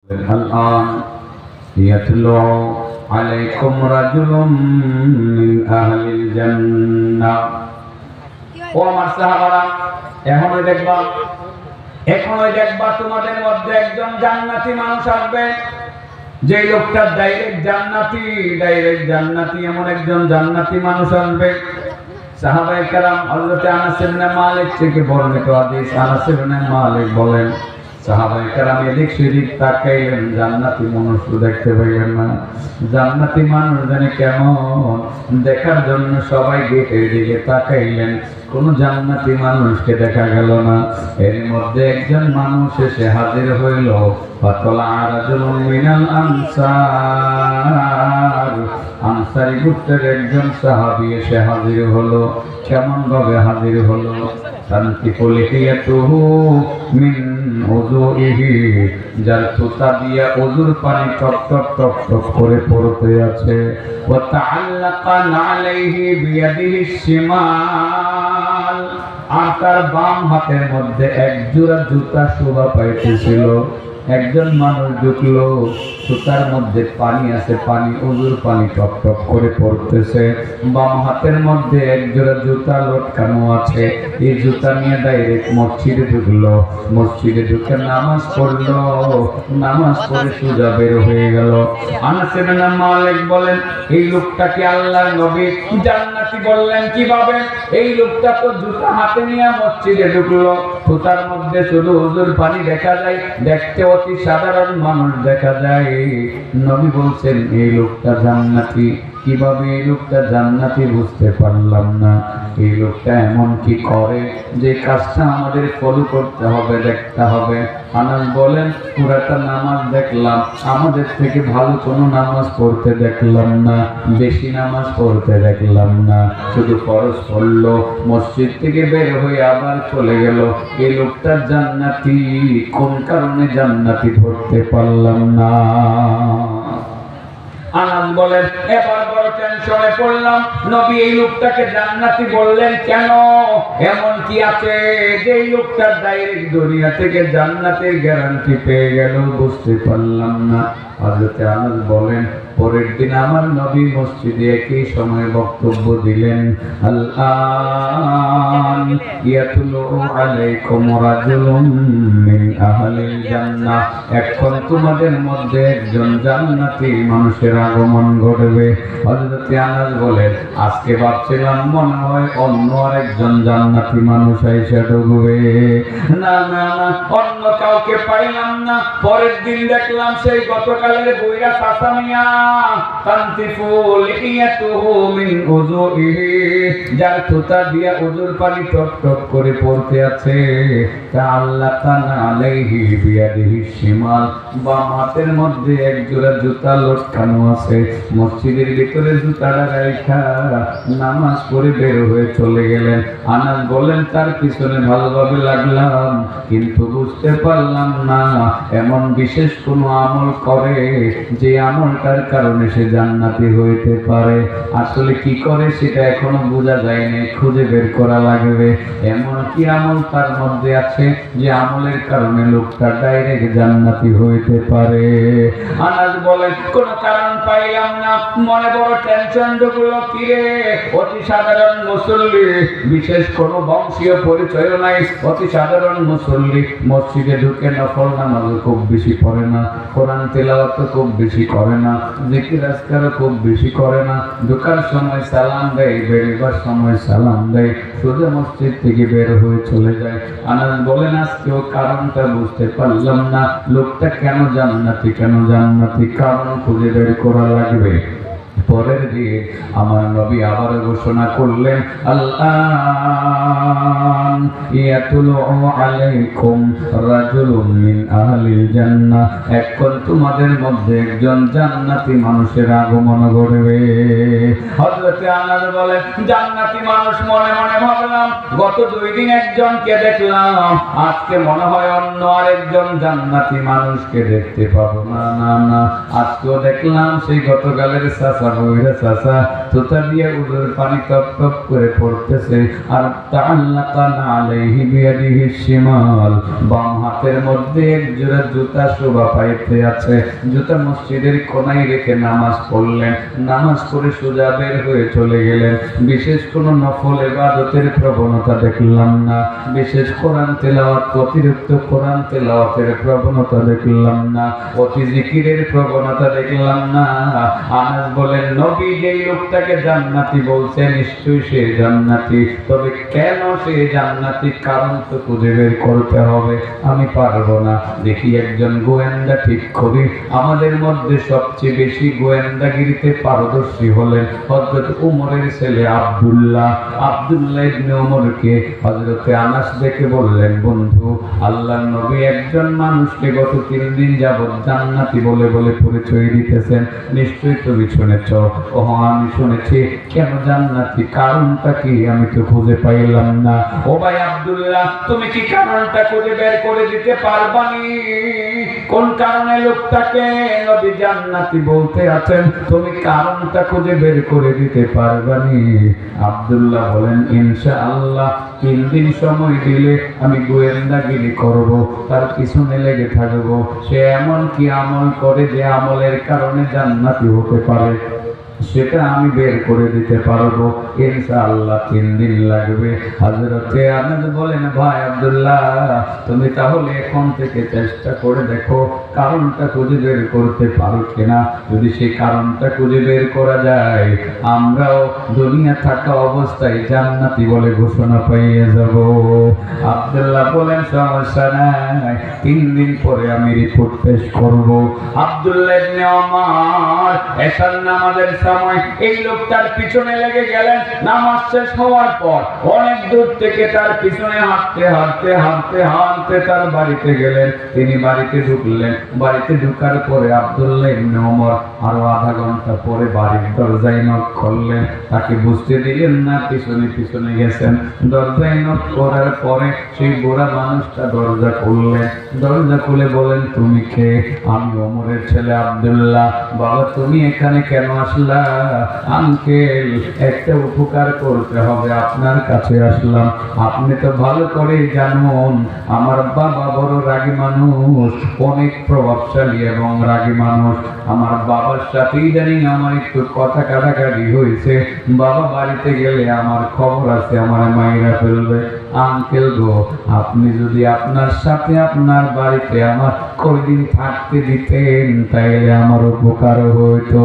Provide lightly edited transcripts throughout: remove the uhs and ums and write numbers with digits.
الآن يتلو عليكم رجل من أهل الجنة ও আমার সাহাবারা এখনো দেখবা তোমাদের মধ্যে একজন জান্নাতি মানুষ আসবে যে লোকটা ডাইরেক্ট জান্নাতি এমন একজন জান্নাতি মানুষ আসবে সাহাবায়ে কেরাম হযরত আনাস ইবনে মালিক থেকে বর্ণিত হাদিস আনাস ইবনে মালিক বলেন সাহাবায়ে কেরাম এদিক সেদিক তাকাইলেন জান্নাতি মানুষ দেখতে পাইলেন না জান্নাতি মানুষ জানে কেমন দেখার জন্য সবাই গেটের দিকে তাকাইলেন কোন জান্নাতি মানুষকে দেখা গেল না এর মধ্যে একজন মানুষ এসে হাজির হইল ফাতলা রাজুলুন মিনাল আনসার আনসারী গোত্রের একজন সাহাবী এসে হাজির হলো কেমন ভাবে হাজির হলো শান্তি পলিহিয়াতুহু মিন উযুইহি যার তুতা দিয়া ওযুর পানি টপ টপ টপ টপ করে পড়তে আছে ওয়া তাআল্লাকা আলাইহি বিয়াদিহি শিমাল আর তার বাম হাতের মধ্যে এক জোড়া জুতা শোভা পাইতেছিল একজন মানুষ ঢুকলো সুতার মধ্যে পানি আছে পানি ওযুর পানি টপ টপ করে পড়তেছে বাম হাতের মধ্যে এক জোড়া জুতা লটকানো আছে এই জুতা নিয়ে ডাইরেক্ট মসজিদে ঢুকলো মসজিদে ঢুকে নামাজ পড়লো নামাজ পড়ে সোজা বের হয়ে গেল আনাস ইবনে মালিক বলেন এই লোকটাকে আল্লাহর নবী জান্নাতি বললেন কিভাবে এই লোকটা তো জুতা হাতে নিয়ে মসজিদে ঢুকলো সুতার মধ্যে শুধু ওযুর পানি দেখা যায় দেখতে অতি সাধারণ মানুষ দেখা যায় নবী বলছেন এই লোকটা জান্নাতি কিভাবে এই লোকটা জান্নাতি বুঝতে পারলাম না এই লোকটা এমন কি করে যে কাজটা আমাদের ফলো করতে হবে দেখতে হবে আনাস বলেন পুরাটা নামাজ দেখলাম আমাদের থেকে ভালো কোনো নামাজ পড়তে দেখলাম না বেশি নামাজ পড়তে দেখলাম না শুধু ফরজ পড়লো মসজিদ থেকে বের হয়ে আবার চলে গেল এই লোকটা জান্নাতি কোন কারণে জান্নাতি ধরতে পারলাম না আনাস বলেন এবার বড় টেনশনে পড়লাম নবী এই লোকটাকে জান্নাতি বললেন কেন এমন কি আছে যে এই লোকটা ডাইরেক্ট দুনিয়া থেকে জান্নাতের গ্যারান্টি পেয়ে গেল বুঝতে পারলাম না হযরত আনাস বলেন পরের দিন আমার নবী মসজিদে একই সময়ে বক্তব্য দিলেন আল-আন ইয়াতলু আলাইকুম রাজুলুন মিন আহলিল জান্নাহ এখন তোমাদের মধ্যে একজন জান্নাতি মানুষের আগমন ঘটবে হযরত আনাস বলেন আজকে ভাবছিলাম মনে হয় অন্য আরেকজন জান্নাতি মানুষ এসে ঢুকবে না না না অন্য কাউকে পাইলাম না পরের দিন দেখলাম সেই গতকালের বইরা সাসামিয়া তানতিফুল ইয়াতুহু মিন উযুইহি যার তুতা দিয়া ওযুর পানি টপ টপ করে পড়তে আছে তাআল্লাকা আলাইহি বিয়াদিহি শিমাল বাম হাতের মধ্যে এক জোড়া জুতা লটকানো আছে মসজিদের ভিতরে জুতাটা রাখা নামাজ পড়ে বের হয়ে চলে গেলেন আনাস বলেন তার পিছনে ভালোভাবে লাগলাম কিন্তু বুঝতে পারলাম না এমন বিশেষ কোনো আমল করে যে আমলটার কারণে সে জান্নাতি হইতে পারে আসলে কি করে সেটা এখনো বোঝা যায়নি খুঁজে বের করা লাগবে এমন কি আমল তার মধ্যে আছে যে আমলের কারণে লোকটা ডাইরেক্ট জান্নাতি হইতে পারে আনাস বলেন কোন কারণ পাইলাম না মনে বড় টেনশন ঢুকলো কিরে অতি সাধারণ মুসল্লি বিশেষ কোনো বংশীয় পরিচয় নাই অতি সাধারণ মুসল্লি মসজিদে ঢুকে নফল নামাজ খুব বেশি পড়ে না কোরআন তেলাওয়াত খুব বেশি করে না জিকির আজকার খুব বেশি করে না ঢোকার সময় সালাম দেয় বেরোবার সময় সালাম দেয় সোজা মসজিদ থেকে বের হয়ে চলে যায় আনাস বলেন আজকেও কারণটা বুঝতে পারলাম না লোকটা কেন জান্নাতি কারণ খুঁজে বের করা লাগবে পরের দিন আমার নবী আবার ঘোষণা করলেন আল-আন ইয়াতুলু আলাইকুম রাজুলুন মিন আহলিল জান্নাহ এখন তোমাদের মধ্যে একজন জান্নাতি মানুষের আগমন ঘটবে হযরত আনাস বলেন জান্নাতি মানুষ মনে মনে ভাবলাম গত 2 দিন একজনকে দেখলাম আজকে মনে হয় অন্য আরেকজন জান্নাতি মানুষকে দেখতে পাবো না না না আজকেও দেখলাম সেই গতকালের চাচা বুইরা চাচা তোতা দিয়ে উদর পানি টপ টপ করে পড়তেছে আর তাআল্লাকানা আলাইহি বিয়াদিহি শিমাল বাম হাতের মধ্যে এক জোড়া জুতা শোভা পাইতে আছে। জুতা মসজিদের কোনায় রেখে নামাজ পড়লেন, নামাজ পড়ে সোজা বের হয়ে চলে গেলেন। বিশেষ কোনো নফল ইবাদতের প্রবণতা দেখলাম না, বিশেষ কোরআন তেলাওয়াত অতিরিক্ত কোরআন তেলাওয়াতের প্রবণতা দেখলাম না, অতি জিকিরের প্রবণতা দেখলাম না। আনাস বলেন নবী যেই লোকটাকে জান্নাতি বলছে নিশ্চয়ই সে জান্নাতি, তবে কেন সে জান্নাতি কারণ তো খুঁজে বের করতে হবে, আমি পারবো না। দেখি একজন গোয়েন্দা ঠিক করি। আমাদের মধ্যে সবচেয়ে বেশি গোয়েন্দাগিরিতে পারদর্শী হলেন হযরত উমরের ছেলে আব্দুল্লাহ। আব্দুল্লাহ ইবনে উমরকে হযরত আনাস দেখে বললেন বন্ধু আল্লাহর নবী একজন মানুষকে গত 3 দিন যাবত জান্নাতি বলে বলে পরিচয় দিতেছেন, নিশ্চয়ই তুমি শুনেছ। ও আমি শুনেছি, কেন জান্নাতি কারণটা কি আমি তো খুঁজে পাইলাম না। ও ভাই আব্দুল্লাহ তুমি কি কারণটা খুঁজে বের করে দিতে পারবানি? কোন কারণে লোকটাকে নবী জান্নাতি বলতে আছেন তুমি কারণটা খুঁজে বের করে দিতে পারবানি? আব্দুল্লাহ বলেন ইনশাআল্লাহ 3 দিন সময় দিলে আমি গোয়েন্দাগিরি করব, তার পিছনে লেগে থাকবো। সে এমন কি আমল করে যে আমলের কারণে জান্নাতি হতে পারে সেটা আমি বের করে দিতে পারবো ইনশাআল্লাহ 3 দিন লাগবে। হযরতে আনাস বলেন ভাই আব্দুল্লাহ তুমি তাহলে এখন থেকে চেষ্টা করে দেখো কারণটা খুঁজে বের করতে পারো কিনা। যদি সেই কারণটা খুঁজে বের করা যায় আমরাও দুনিয়া থাকা অবস্থায় জান্নাতি বলে ঘোষণা পাইয়ে যাব। আব্দুল্লাহ বলেন সমস্যা নাই, 3 দিন পরে আমি রিপোর্ট পেশ করব। আব্দুল্লাহ ইবনে ওমর এশার নামাজের সময় এই লোকটার পিছনে লেগে গেলেন। নামাজ শেষ হওয়ার পর অনেক দূর থেকে তার পিছনে হাঁটতে হাঁটতে হাঁটতে হাঁটতে তার বাড়িতে গেলেন। তিনি বাড়িতে ঢুকলেন। বাড়িতে ঢুকার পরে আব্দুল্লাহ ইবনে ওমর আরো আধা ঘন্টা পরে বাড়ির দরজায় নক করলেন। তাকে বুঝতে দিলেন না পিছনে পিছনে গেছেন। দরজায় নক করার পরে সেই বুড়া মানুষটা দরজা খুললেন। দরজা খুলে বলেন তুমি কে? আমি ওমরের ছেলে আব্দুল্লাহ। বাবা তুমি এখানে কেন আসলা? আঙ্কেল একটা উপকার করতে হবে, আপনার কাছে আসলাম। আপনি তো ভালো করে জানুন আমার বাবা বড় রাগী মানুষ, অনেক প্রভাবশালী এবং রাগী মানুষ। আমার বাবার সাথে ইদানিং আমার একটু কথা কাটাকাটি হয়েছে। বাবা বাড়িতে গেলে আমার খবর আছে আমার মাইরা ফেলবে। আঙ্কেল গো আপনি যদি আপনার সাথে আপনার বাড়িতে আমার কয়দিন থাকতে দিতেন তাইলে আমার উপকার হইতো।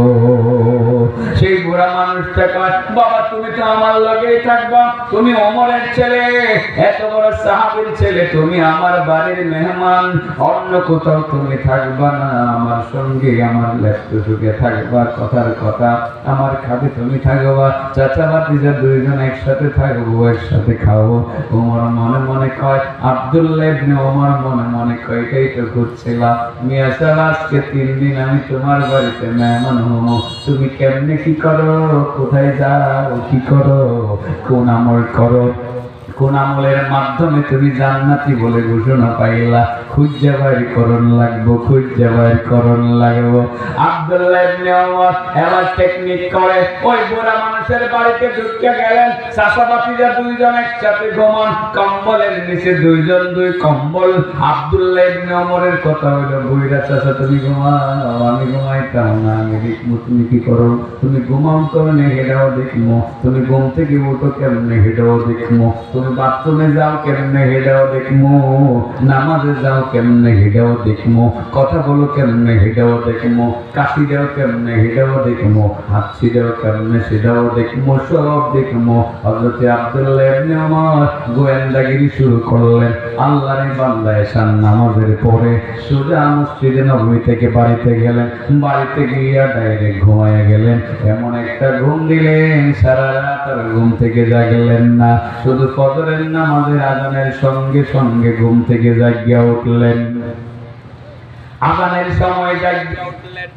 সেই বুড়া মানুষটা কয় বাবা তুমি তো আমার লগেই থাকবা, তুমি ওমরের ছেলে, এত বড় সাহাবীর ছেলে, তুমি আমার বাড়ির মেহমান, অন্য কোথাও তুমি থাকবা না, আমার সঙ্গে আমার লেপ্ত সুখে থাকবা। কথার কথা আমার খাবে তুমি থাকবা, চাচা ভাতিজা দুইজন একসাথে থাকবো, একসাথে খাবো। ওমর মনে মনে কয় আব্দুল্লাহ ইবনে ওমর মনে মনে কয় এটাই তো খুঁজছিলাম। মিয়া সাহেব আজকে 3 দিন আমি তোমার বাড়িতে মেহমান হবো, তুমি কেমনে কি করো, কোথায় যাও, কি করো, কোন আমল করো, কোন আমলের মাধ্যমে তুমি জান্নাতি বলে ঘোষণা পাইলা, খুঁজে বাইর করণ লাগবো, খুঁজে বাইর করণ লাগবো। আব্দুল্লাহ ইবনে ওমর এবার টেকনিক করে ওই বুড়া মানুষের বাড়িতে ঢুকে গেলেন। চাচা ভাতিজা দুইজন একসাথে ঘুমান, কম্বলের নিচে দুইজন দুই কম্বল। আব্দুল্লাহ ইবনে ওমরের কথা হলো বুইরা চাচা তুমি ঘুমাও, আমি ঘুমাইতাম না, আমি দেখবো তুমি কি করো, তুমি ঘুমাও কেমনে হেডাও দেখবো, তুমি ঘুম থেকে উঠো কেমনে হেডাও দেখবো, তুমি বাথরুমে যাও কেমনে হেডাও দেখবো, নামাজে যাও কেমনে হেডাও দেখবো, কথা বলো কেমনে হেডাও দেখবো, কাশি দাও কেমনে হেডাও দেখবো, হাঁচি দাও কেমনে সেটাও দেখবো, সব দেখবো। হযরত আব্দুল্লাহ ইবনে ওমর গোয়েন্দাগিরি শুরু করলেন। আল্লাহর বান্দা এশার নামাজের পরে সোজা মসজিদে নববী থেকে বাড়িতে গেলেন। বাড়িতে গিয়া ডাইরেক্ট ঘুমায়া গেলেন। এমন একটা ঘুম দিলেন সারা রাত আর ঘুম থেকে জাগলেন না। শুধু ফজরের নামাজের আজানের সঙ্গে সঙ্গে ঘুম থেকে জাগিয়া উঠলেন। আজানের সময় জাগিয়া উঠলেন।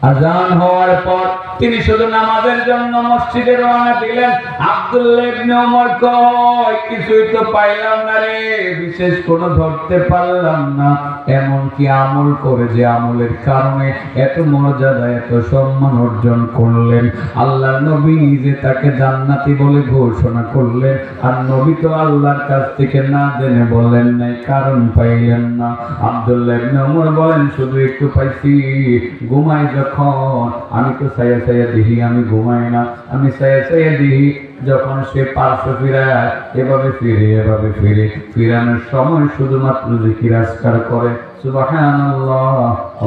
আজান হওয়ার পর তিনি শুধু নামাজের জন্য মসজিদে রওনা দিলেন। আব্দুল্লাহ ইবনে ওমর কয় কিছুই তো পাইলাম না রে, বিশেষ কোনো ধরতে পারলাম না। এমন কি আমল করে যে আমলের কারণে এত মর্যাদা এত সম্মান অর্জন করলেন। আল্লাহর নবী নিজে তাকে জান্নাতি বলে ঘোষণা করলেন, আর নবী তো আল্লাহর কাছ থেকে না জেনে বলেন নাই, কারণ পাইলেন না। আব্দুল্লাহ ইবনে ওমর বলেন শুধু একটু পাইছি, ঘুমাই যখন আমি তো ছায়া ছায়া দেখি, আমি ঘুমাই না, আমি ছায়া ছায়া দেখি যখন সে পার্শ্ব ফিরায় এভাবে ফিরে এভাবে ফিরে, ফিরানোর সময় শুধুমাত্র জিকির আজকার করে সুবহানাল্লাহ,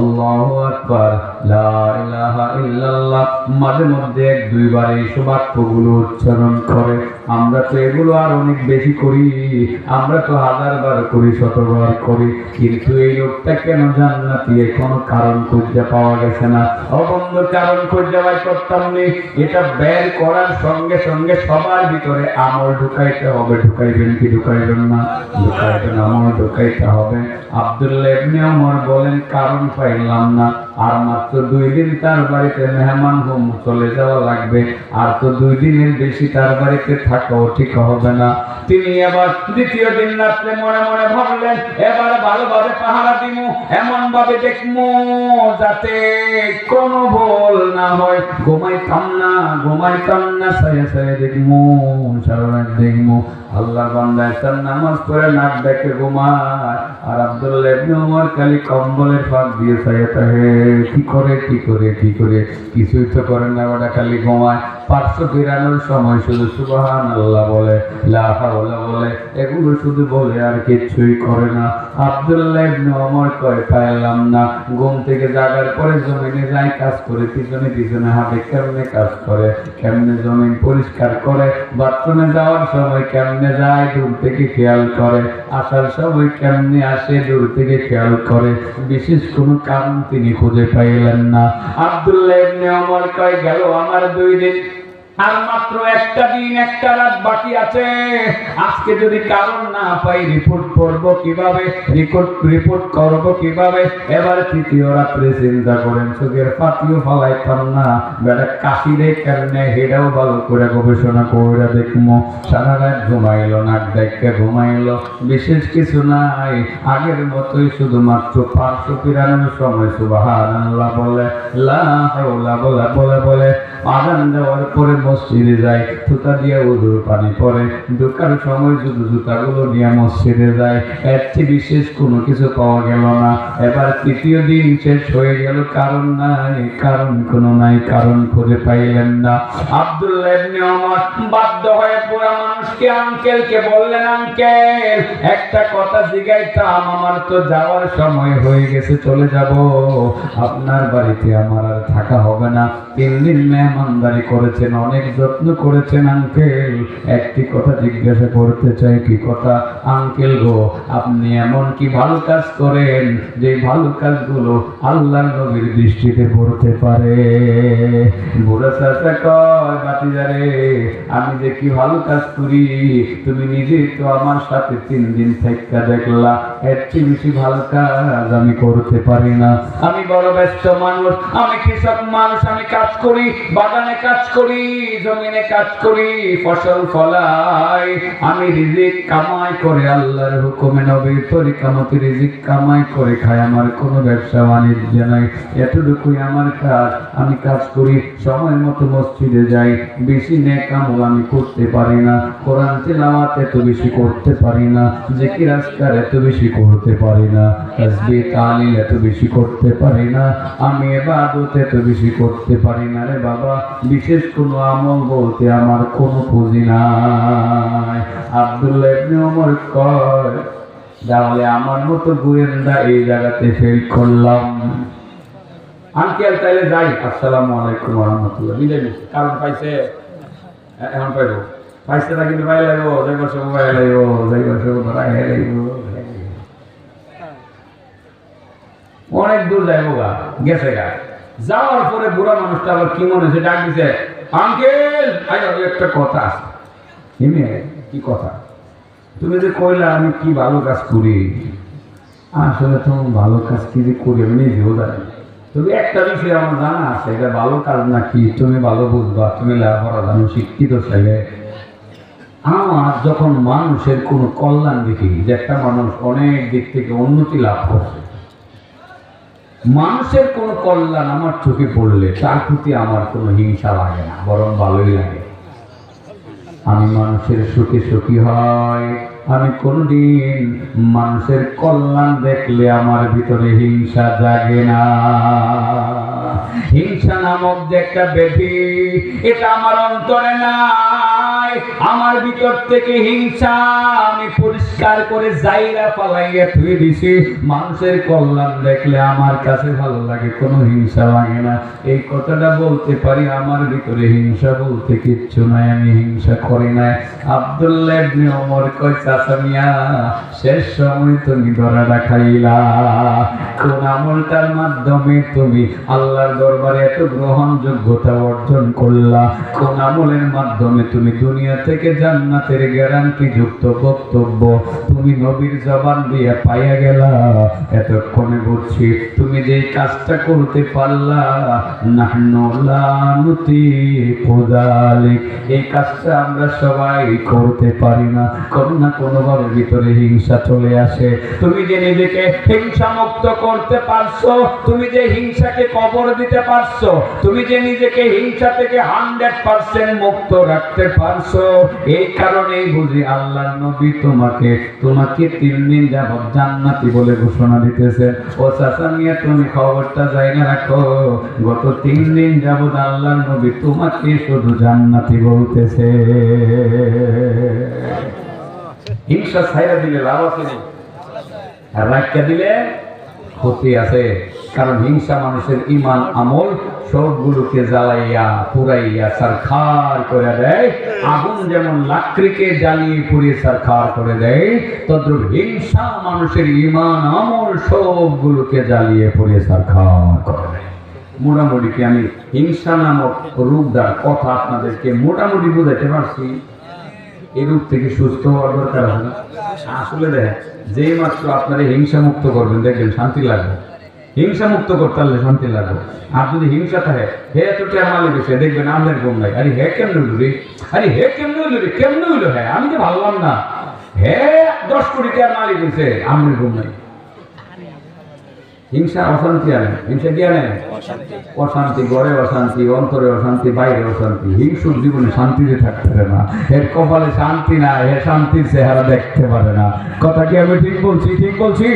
আল্লাহু আকবার, লা ইলাহা ইল্লাল্লাহ। মাঝে মধ্যে এক দুইবার এই বাক্যগুলো উচ্চারণ করে। আমরা তো এগুলো আর অনেক বেশি করি, আমরা তো হাজারবার করি, শতবার করি, কিন্তু এই লোকটা কেন জান্নাতি কোনো কারণ খুঁজে পাওয়া গেছে না। অবন্ধ কারণ খুঁজে বাই করতাম নেই। এটা বের করার সঙ্গে সঙ্গে সবার ভিতরে আমল ঢুকাইতে হবে। ঢুকাইবেন কি ঢুকাইবেন না? ঢুকাইবেন, আমল ঢুকাইতে হবে। আব্দুল্লাহ ইবনে ওমর বলেন কারণ পাইলাম না, আর মাত্র 2 দিন তার বাড়িতে মেহমান হোম চলে যাওয়া লাগবে, আর তো 2 দিনের বেশি তার বাড়িতে থাকাও ঠিক হবে না। তিনি আবার দ্বিতীয় দিন রাত্রে মনে মনে ভাবলেন এবার ভালোভাবে পাহারা দিমু, এমন ভাবে দেখমু যাতে কোনো ভুল না হয়। ঘুমাইতাম না, ছায়া ছায়া দেখমু, সারা রাত দেখমু। আল্লাহর বান্দা তার নামাজ পড়ে নাক ডেকে ঘুমায়, আর আব্দুল্লাহ ইবনে ওমর খালি কম্বলের ফাঁক দিয়ে ছায়া থাকে। কি করে কিছুই তো করে না, ওটা খালি ঘুমায়। পার্শ্ব ফিরানোর সময় শুধু সুবহানাল্লাহ বলে, লা হাওলা বলে, এগুলো শুধু বলে আর কিছুই করে না। আব্দুল্লাহ ইবনে ওমর কয় পাইলাম না। ঘুম থেকে জাগার পরে জমিনে যায় কাজ করে, পিছনে পিছনে হাঁটে, কেমনে কাজ করে, কেমনে জমিন পরিষ্কার করে, বাথরুমে যাওয়ার সময় কেমনে যায় দূর থেকে খেয়াল করে, আসার সময় কেমনে আসে দূর থেকে খেয়াল করে। বিশেষ কোনো কারণ তিনি খুঁজে পাইলেন না। আব্দুল্লাহ ইবনে ওমর কয় গেল আমার 2 দিন, আর মাত্র একটা দিন একটা রাত বাকি আছে। আজকে যদি কারণ না পাই রিপোর্ট করব কিভাবে, রিপোর্ট করব কিভাবে। এবার তৃতীয় রাত্রে চিন্তা করেন চোখের পাতিও ফালাইতাম না, বেটা কাশি রে কেমনে হেডাও ভালো করে গবেষণা করে দেখবো। সারা রাত ঘুমাইলো, নাক দেখে ঘুমাইলো, বিশেষ কিছু নাই, আগের মতোই শুধুমাত্র পার্শ্ব ফিরানোর সময় সুবহানাল্লাহ বলে, লা হাওলা বলে আযান দেওয়ার পরে মসজিদে যায়, জুতা দিয়ে ওযুর পানি পরে, ঢোকার সময় শুধু জুতাগুলো নিয়ে মসজিদে যায়। এর চেয়ে বিশেষ কোনো কিছু পাওয়া গেল না। এবার তৃতীয় দিন শেষ হয়ে গেল, কারণ নাই, কারণ কোনো নাই, কারণ খুঁজে পাইলেন না। আব্দুল্লাহ ইবনে ওমর বাধ্য হয়ে পুরা মানুষকে আঙ্কেলকে বললেন, আঙ্কেল একটা কথা জিজ্ঞাইতাম, আমার তো যাওয়ার সময় হয়ে গেছে, চলে যাব, আপনার বাড়িতে আমার আর থাকা হবে না। 3 দিন মেহমানদারি করেছেন, অনেক যত্ন করেছেন আঙ্কেল, একটি কথা জিজ্ঞাসা করতে চাই। কি কথা? আঙ্কেল গো, আপনি এমন কি ভালো কাজ করেন যে ভালো কাজগুলো আল্লাহর নবীর দৃষ্টিতে পড়তে পারে? বুড়া চাচা কয়, বাতিজারে আমি যে কি ভালো কাজ করি, তুমি নিজে তো আমার সাথে 3 দিন থেকে দেখলা, এর চেয়ে বেশি ভালো কাজ আমি করতে পারি না। আমি বড় ব্যস্ত মানুষ, আমি কৃষক মানুষ, আমি কাজ করি, বাগানে কাজ করি, জমিনে কাজ করি, ফসল ফলাই, আমি রিজিক কামাই করে আল্লাহর হুকুমে নবীর তরিকা মতো রিজিক কামাই করে খাই, আমার কোনো ব্যবসা বাণিজ্য নাই, এতটুকুই আমার কাজ। আমি কাজ করি, সময় মতো মসজিদে যাই, বেশি নেক আমল আমি করতে পারি না, কোরআন তিলাওয়াত এত বেশি করতে পারি না, জিকির আজকার এত বেশি করতে পারি না, তাসবিহ তাহলিল এত বেশি করতে পারি না, আমি ইবাদত এত বেশি করতে পারি না রে বাবা, বিশেষ কোনো আমল বলতে আমার কোনো পুঁজি নাই। আব্দুল্লাহ ইবনে ওমর কয়, তাহলে আমার মতো গোয়েন্দা এই জায়গাতে ফেল করলাম। আঙ্কেল তাইলে যাই, আসসালামু আলাইকুম ওয়া রাহমাতুল্লাহ, বিদায় নিচ্ছি। কারণ পাইছে, এখন পাইব, পাইছে না কিন্তু পাই লাগবো, যাইবার সময় পাই লাগবো, যাইবার সময় ধরাই লাগবো, অনেক দূর যাইবো গা, গেছে গা। যাওয়ার পরে বুড়া মানুষটা আবার কি মনে হচ্ছে, ডাক দিছে, আঙ্কেল একটা কথা আছে। কি কথা? তুমি যে কইলা আমি কি ভালো কাজ করি, আসলে তো ভালো কাজ কি যে করি আমি নিজেও জানি। তুমি একটা বিষয় আমার জানা আছে, এটা ভালো কাজ নাকি তুমি ভালো বুঝবা, তুমি লেখাপড়া জানো, শিক্ষিত ছেলে। আমার যখন মানুষের কোনো কল্যাণ দেখি, যে একটা মানুষ অনেক দিক থেকে উন্নতি লাভ করছে, মানুষের কোনো কল্যাণ আমার চোখে পড়লে তার প্রতি আমার কোনো হিংসা লাগে না, বরং ভালোই লাগে। আমি মানুষের সুখে সুখী হয়, আমি কোনদিন মানুষের কল্যাণ দেখলে আমার ভিতরে হিংসা জাগে না। হিংসা নামক যে একটা ব্যাধি, এটা আমার অন্তরে নাই। আমার ভিতর থেকে হিংসা আমি পরিষ্কার করে জায়গা পালাইয়া থুয়ে দিছি। মানুষের কল্যাণ দেখলে আমার কাছে ভালো লাগে, কোনো হিংসা লাগে না। এই কথাটা বলতে পারি, আমার ভিতরে হিংসা বলতে কিচ্ছু নাই, আমি হিংসা করি না। আব্দুল্লাহ ইবনে ওমর কয়, চাচা মিয়া, শেষ সময় তুমি ধরাটা খাইলা, কোন আমলটার মাধ্যমে তুমি আল্লাহর দরবারে এত গ্রহণযোগ্যতা অর্জন করলা, কোন আমলের মাধ্যমে তুমি দুনিয়া থেকে জান্নাতের গ্যারান্টি যুক্ত বক্তব্য তুমি নবীর জবান দিয়ে পাইয়া গেলা। এতক্ষণে বুঝছি তুমি যে কাজটা করতে পারলা, নাহনু লা নুতিকু যালিক, এই কাজটা আমরা সবাই করতে পারি না। কোনো না কোনোভাবে ভিতরে হিংসা চলে আসে। তুমি যে নিজেকে হিংসা মুক্ত করতে পারছো, তুমি যে হিংসাকে কবর দিতে পারছো, তুমি যে নিজেকে হিংসা থেকে 100% মুক্ত রাখতে পারছো, এই কারণেই বুঝি আল্লাহর নবী তোমাকে 3 দিন যাবত জান্নাতি বলে ঘোষণা দিতেছে। ও চাচা মিয়া, তুমি খবরটা জায়গা রাখো, গত 3 দিন যাবত আল্লাহর নবী তোমাকে শুধু জান্নাতি বলতেছে। হিংসা ছাইরা দিলে লাভ আছে নেই, আর রাখা দিলে ক্ষতি আছে। কারণ হিংসা মানুষের ঈমান আমল সবগুলোকে জ্বালাইয়া পুরাইয়া সারখার করে দেয়। আগুন যেমন লাকড়িকে জ্বালিয়ে পুড়িয়ে সারখার করে দেয়, তদ্রূপ হিংসা মানুষের ঈমান আমল সবগুলোকে জ্বালিয়ে পুড়িয়ে সারখার করে দেয়। মোটামুটি কি আমি হিংসা নামক রূপদার কথা আপনাদেরকে মোটামুটি বুঝাইতে পারছি? এই রূপ থেকে সুস্থ হওয়ার দরকার আছে না? আসলে দেখেন, যেই মাত্র আপনারা হিংসা মুক্ত করবেন, দেখবেন শান্তি লাগবে। হিংসা মুক্ত করতে পারলে শান্তি লাগবে। আর যদি হিংসা থাকে, হে এত টাকা মালিক এসে দেখবেন আমাদের ঘুম নাই, আরে হে কেমন হইল রে, আরে হে কেমন হইল রে, কেমন হইলো, হ্যাঁ আমি তো ভাবলাম না, হে 10 কোটি টাকার মালিক এসে আমাদের ঘুম নাই। হিংসা অশান্তি আনে। হিংসা কি আনে? অশান্তি, ঘরে অশান্তি, অন্তরে অশান্তি, বাইরে অশান্তি। হিংসুর জীবনে শান্তিতে থাকতে পারে না, এর কপালে শান্তি না, এ শান্তির চেহারা দেখতে পারে না। কথা কি আমি ঠিক বলছি? ঠিক বলছি?